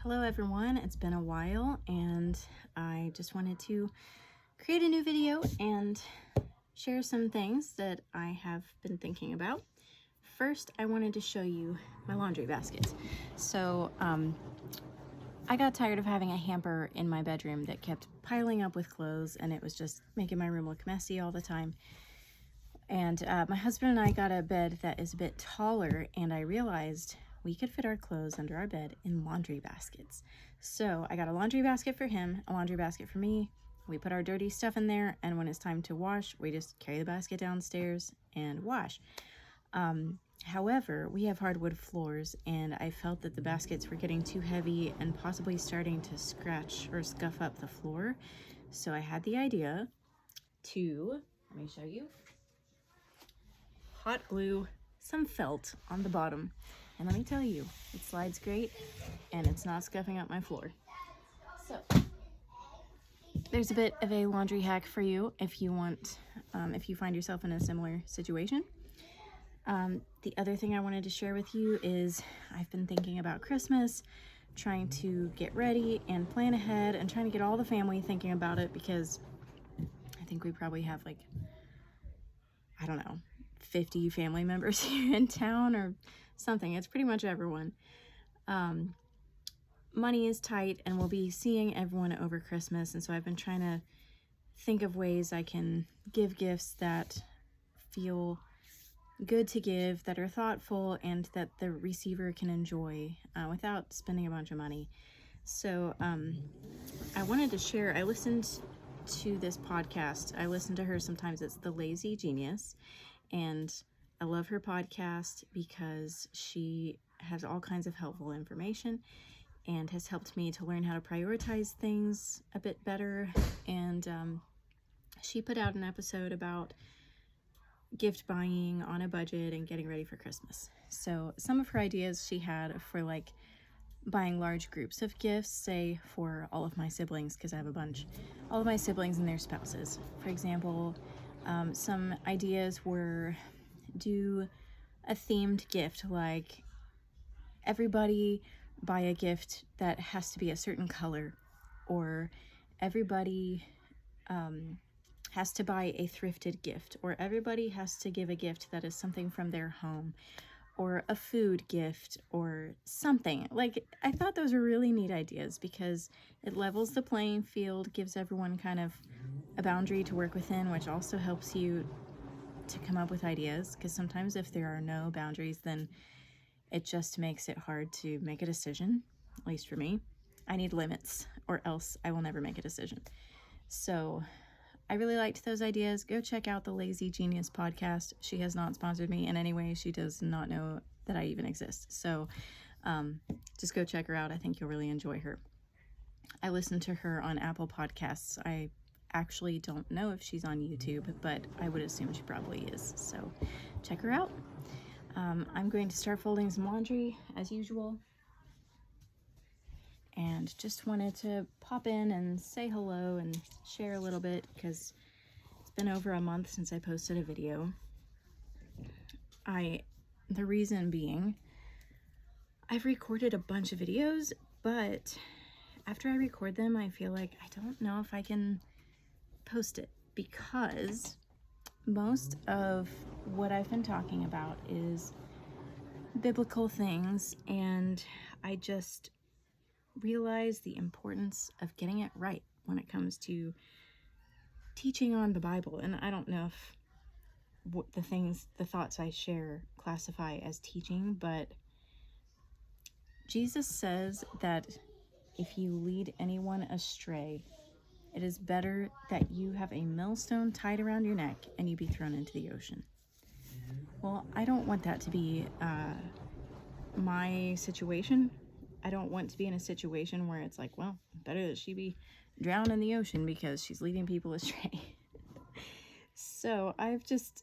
Hello everyone, it's been a while and I just wanted to create a new video and share some things that I have been thinking about. First, I wanted to show you my laundry basket. So I got tired of having a hamper in my bedroom that kept piling up with clothes, and it was just making my room look messy all the time. And my husband and I got a bed that is a bit taller, and I realized we could fit our clothes under our bed in laundry baskets. So I got a laundry basket for him, a laundry basket for me. We put our dirty stuff in there, and when it's time to wash, we just carry the basket downstairs and wash. However, we have hardwood floors, and I felt that the baskets were getting too heavy and possibly starting to scratch or scuff up the floor. So I had the idea to, let me show you, hot glue some felt on the bottom. And let me tell you, it slides great and it's not scuffing up my floor. So there's a bit of a laundry hack for you if you want, if you find yourself in a similar situation. The other thing I wanted to share with you is I've been thinking about Christmas, trying to get ready and plan ahead and trying to get all the family thinking about it, because I think we probably have like, I don't know, 50 family members here in town or something. It's pretty much everyone. Money is tight and we'll be seeing everyone over Christmas, and so I've been trying to think of ways I can give gifts that feel good to give, that are thoughtful, and that the receiver can enjoy without spending a bunch of money. So I wanted to share, I listened to this podcast. I listen to her sometimes. It's The Lazy Genius, and I love her podcast because she has all kinds of helpful information and has helped me to learn how to prioritize things a bit better. And she put out an episode about gift buying on a budget and getting ready for Christmas. So some of her ideas she had for like buying large groups of gifts, say for all of my siblings, because I have a bunch, all of my siblings and their spouses. For example, some ideas were do a themed gift, like everybody buy a gift that has to be a certain color, or everybody has to buy a thrifted gift, or everybody has to give a gift that is something from their home, or a food gift, or something. Like, I thought those were really neat ideas because it levels the playing field, gives everyone kind of a boundary to work within, which also helps you to come up with ideas, because sometimes if there are no boundaries, then it just makes it hard to make a decision. At least for me, I need limits or else I will never make a decision. So I really liked those ideas. Go check out the Lazy Genius podcast. She has not sponsored me in any way. She does not know that I even exist. So just go check her out. I think you'll really enjoy her. I listen to her on Apple Podcasts. I actually don't know if she's on YouTube, but I would assume she probably is. So check her out. I'm going to start folding some laundry as usual. And just wanted to pop in and say hello and share a little bit, because it's been over a month since I posted a video. The reason being, I've recorded a bunch of videos, but after I record them, I feel like I don't know if I can post it, because most of what I've been talking about is biblical things, and I just realize the importance of getting it right when it comes to teaching on the Bible. And I don't know if the thoughts I share classify as teaching, but Jesus says that if you lead anyone astray, it is better that you have a millstone tied around your neck and you be thrown into the ocean. Well, I don't want that to be my situation. I don't want to be in a situation where it's like, well, better that she be drowned in the ocean because she's leading people astray. So I've just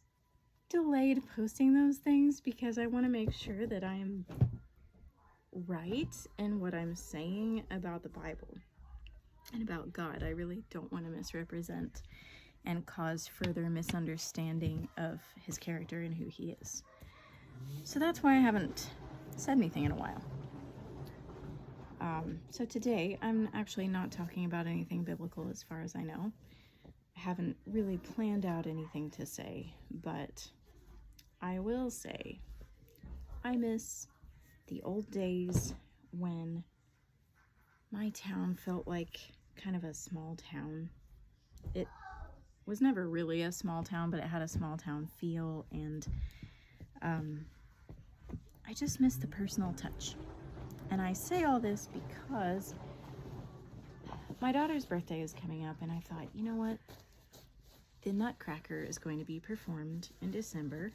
delayed posting those things because I want to make sure that I'm right in what I'm saying about the Bible and about God. I really don't want to misrepresent and cause further misunderstanding of his character and who he is. So that's why I haven't said anything in a while. So today, I'm actually not talking about anything biblical as far as I know. I haven't really planned out anything to say, but I will say I miss the old days when my town felt like kind of a small town. It was never really a small town, but it had a small town feel, and I just miss the personal touch. And I say all this because my daughter's birthday is coming up, and I thought, you know what? The Nutcracker is going to be performed in December,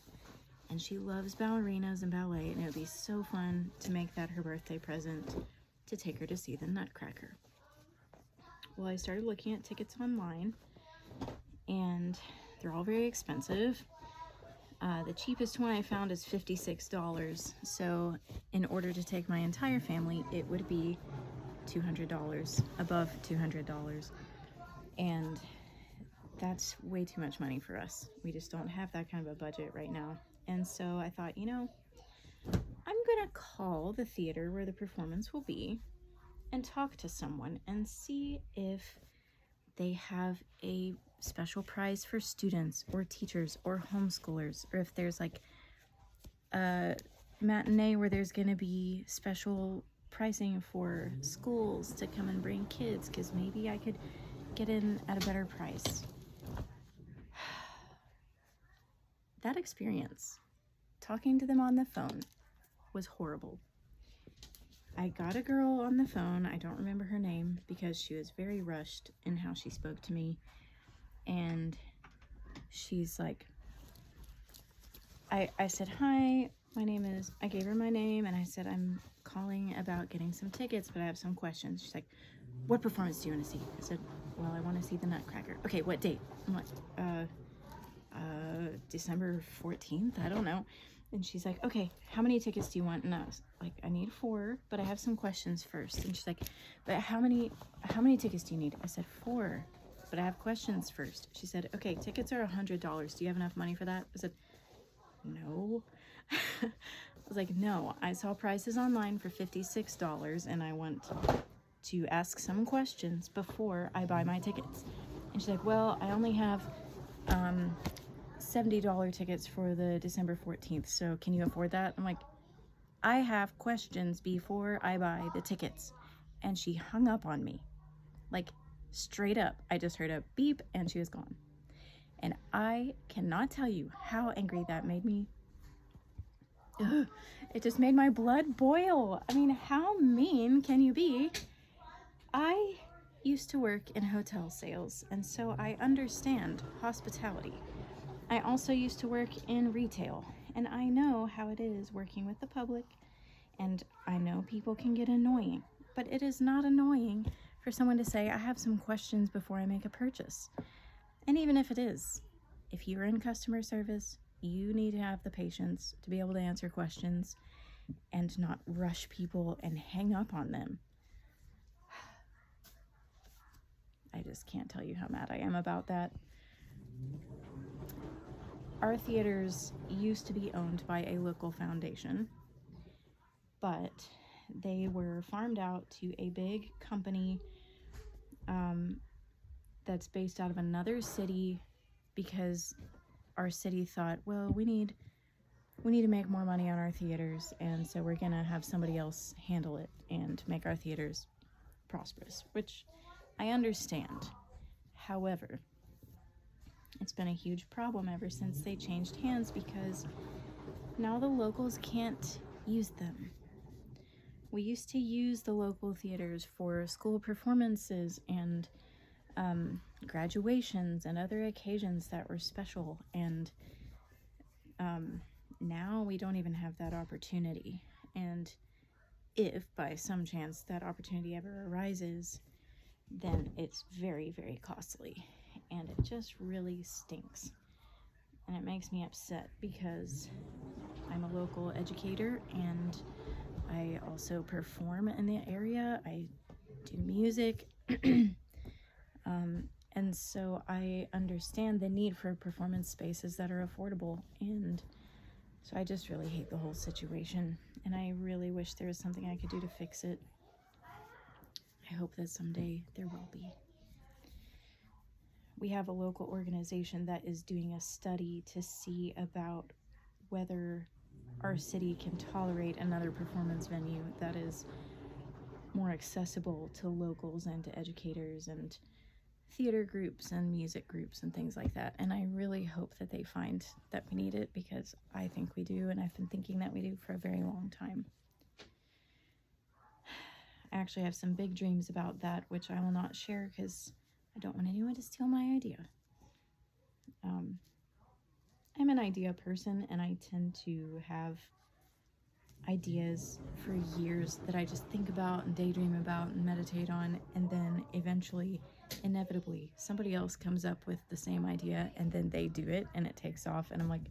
and she loves ballerinas and ballet, and it would be so fun to make that her birthday present to take her to see the Nutcracker. Well, I started looking at tickets online, and they're all very expensive. The cheapest one I found is $56. So in order to take my entire family, it would be $200, above $200. And that's way too much money for us. We just don't have that kind of a budget right now. And so I thought, you know, I'm gonna call the theater where the performance will be and talk to someone and see if they have a special price for students or teachers or homeschoolers, or if there's like a matinee where there's going to be special pricing for schools to come and bring kids, because maybe I could get in at a better price. That experience, talking to them on the phone, was horrible. I got a girl on the phone, I don't remember her name, because she was very rushed in how she spoke to me. And she's like, I said, hi, my name is, I gave her my name, and I said, I'm calling about getting some tickets, but I have some questions. She's like, what performance do you want to see? I said, well, I want to see the Nutcracker. Okay, what date? I'm like, December 14th? I don't know. And she's like, okay, how many tickets do you want? And I was like, I need 4, but I have some questions first. And she's like, but how many tickets do you need? I said, 4, but I have questions first. She said, okay, tickets are $100. Do you have enough money for that? I said, no. I was like, no, I saw prices online for $56, and I want to ask some questions before I buy my tickets. And she's like, well, I only have $70 tickets for the December 14th, so can you afford that? I'm like, I have questions before I buy the tickets. And she hung up on me, like straight up. I just heard a beep and she was gone. And I cannot tell you how angry that made me. Ugh, it just made my blood boil. I mean, how mean can you be? I used to work in hotel sales, and so I understand hospitality. I also used to work in retail, and I know how it is working with the public, and I know people can get annoying, but it is not annoying for someone to say, I have some questions before I make a purchase. And even if it is, if you're in customer service, you need to have the patience to be able to answer questions and not rush people and hang up on them. I just can't tell you how mad I am about that. Our theaters used to be owned by a local foundation, but they were farmed out to a big company that's based out of another city, because our city thought, well, we need to make more money on our theaters, and so we're gonna have somebody else handle it and make our theaters prosperous, which I understand. However, it's been a huge problem ever since they changed hands, because now the locals can't use them. We used to use the local theaters for school performances and graduations and other occasions that were special, and now we don't even have that opportunity. And if by some chance that opportunity ever arises, then it's very, very costly, and it just really stinks. And it makes me upset, because I'm a local educator and I also perform in the area. I do music. And so I understand the need for performance spaces that are affordable. And so I just really hate the whole situation. And I really wish there was something I could do to fix it. I hope that someday there will be. We have a local organization that is doing a study to see about whether our city can tolerate another performance venue that is more accessible to locals and to educators and theater groups and music groups and things like that. And I really hope that they find that we need it, because I think we do, and I've been thinking that we do for a very long time. I actually have some big dreams about that, which I will not share because I don't want anyone to steal my idea. I'm an idea person, and I tend to have ideas for years that I just think about and daydream about and meditate on, and then eventually, inevitably, somebody else comes up with the same idea, and then they do it, and it takes off, and I'm like,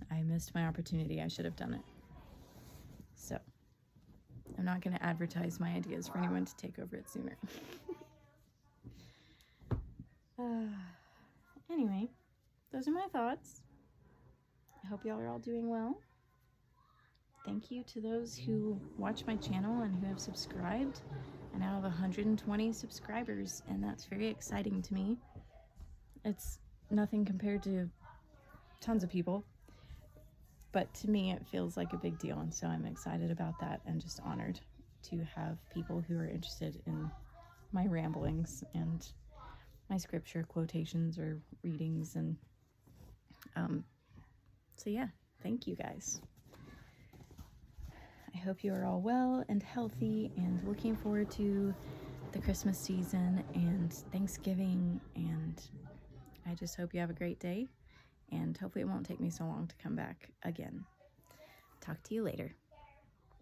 I missed my opportunity. I should have done it. So I'm not going to advertise my ideas for anyone to take over it sooner. Anyway, those are my thoughts. I hope y'all are all doing well. Thank you to those who watch my channel and who have subscribed. I now have 120 subscribers, and that's very exciting to me. It's nothing compared to tons of people, but to me it feels like a big deal, and so I'm excited about that and just honored to have people who are interested in my ramblings and my scripture quotations or readings. And so yeah, thank you guys. I hope you are all well and healthy and looking forward to the Christmas season and Thanksgiving, and I just hope you have a great day, and hopefully it won't take me so long to come back again. Talk to you later.